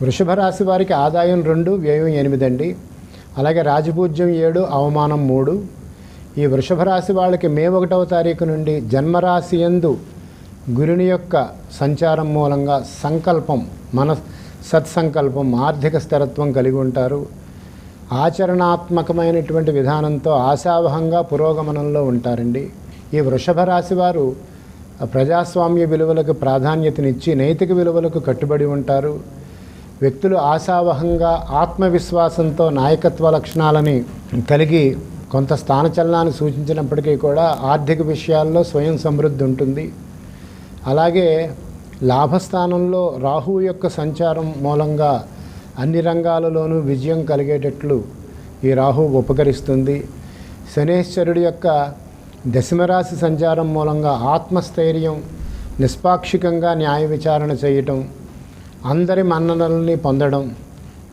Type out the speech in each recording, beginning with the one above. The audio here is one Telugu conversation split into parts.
వృషభ రాశి వారికి ఆదాయం 2, వ్యయం 8 అండి. అలాగే రాజపూజ్యం 7, అవమానం 3. ఈ వృషభ రాశి వాళ్ళకి మే 1వ తారీఖు నుండి జన్మరాశి యందు గురుని యొక్క సంచారం మూలంగా సంకల్పం, సత్సంకల్పం, ఆర్థిక స్థిరత్వం కలిగి ఉంటారు. ఆచరణాత్మకమైనటువంటి విధానంతో ఆశావహంగా పురోగమనంలో ఉంటారండి. ఈ వృషభ రాశి వారు ప్రజాస్వామ్య విలువలకు ప్రాధాన్యతనిచ్చి నైతిక విలువలకు కట్టుబడి ఉంటారు. వ్యక్తులు ఆశావహంగా ఆత్మవిశ్వాసంతో నాయకత్వ లక్షణాలని కలిగి కొంత స్థానచలనాన్ని సూచించినప్పటికీ కూడా ఆర్థిక విషయాల్లో స్వయం సమృద్ధి ఉంటుంది. అలాగే లాభస్థానంలో రాహువు యొక్క సంచారం మూలంగా అన్ని రంగాలలోనూ విజయం కలిగేటట్లు ఈ రాహువు ఉపకరిస్తుంది. శనేశ్వరుడి యొక్క దశమరాశి సంచారం మూలంగా ఆత్మస్థైర్యం, నిష్పాక్షికంగా న్యాయ విచారణ చేయటం, అందరి మన్ననల్ని పొందడం,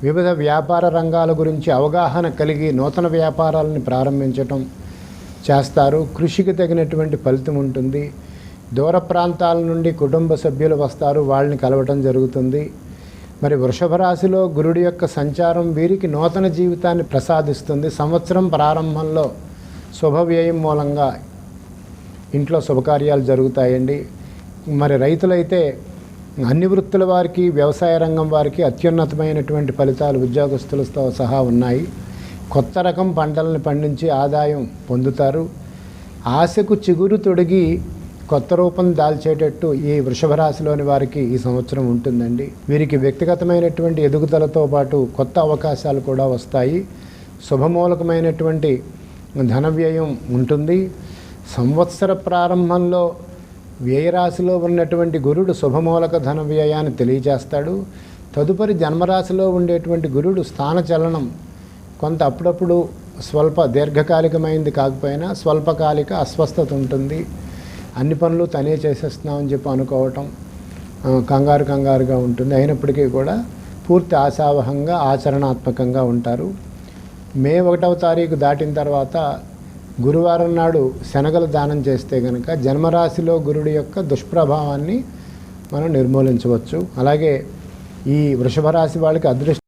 వివిధ వ్యాపార రంగాల గురించి అవగాహన కలిగి నూతన వ్యాపారాలను ప్రారంభించటం చేస్తారు. కృషికి తగినటువంటి ఫలితం ఉంటుంది. దూర ప్రాంతాల నుండి కుటుంబ సభ్యులు వస్తారు, వాళ్ళని కలవటం జరుగుతుంది. మరి వృషభ రాశిలో గురుడి యొక్క సంచారం వీరికి నూతన జీవితాన్ని ప్రసాదిస్తుంది. సంవత్సరం ప్రారంభంలో శుభవ్యయం మూలంగా ఇంట్లో శుభకార్యాలు జరుగుతాయండి. మరి రైతులైతే అన్ని వృత్తుల వారికి, వ్యవసాయ రంగం వారికి అత్యున్నతమైనటువంటి ఫలితాలు ఉద్యోగస్తులతో సహా ఉన్నాయి. కొత్త రకం పంటలను పండించి ఆదాయం పొందుతారు. ఆశకు చిగురు తొడిగి కొత్త రూపం దాల్చేటట్టు ఈ వృషభ రాశిలోని వారికి ఈ సంవత్సరం ఉంటుందండి. వీరికి వ్యక్తిగతమైనటువంటి ఎదుగుదలతో పాటు కొత్త అవకాశాలు కూడా వస్తాయి. శుభమూలకమైనటువంటి ధన వ్యయం ఉంటుంది. సంవత్సర ప్రారంభంలో వ్యయరాశిలో ఉన్నటువంటి గురుడు శుభమూలక ధన వ్యయాన్ని తెలియజేస్తాడు. తదుపరి జన్మరాశిలో ఉండేటువంటి గురుడు స్థానచలనం కొంత అప్పుడప్పుడు స్వల్ప దీర్ఘకాలికమైంది కాకపోయినా స్వల్పకాలిక అస్వస్థత ఉంటుంది. అన్ని పనులు తనే చేసేస్తున్నామని చెప్పి అనుకోవటం కంగారుగా ఉంటుంది. అయినప్పటికీ కూడా పూర్తి ఆశావహంగా ఆచరణాత్మకంగా ఉంటారు. మే 1వ తారీఖు దాటిన తర్వాత గురువారం నాడు శనగలు దానం చేస్తే కనుక జన్మరాశిలో గురుడి యొక్క దుష్ప్రభావాన్ని మనం నిర్మూలించవచ్చు. అలాగే ఈ వృషభ రాశి వాళ్ళకి అదృష్ట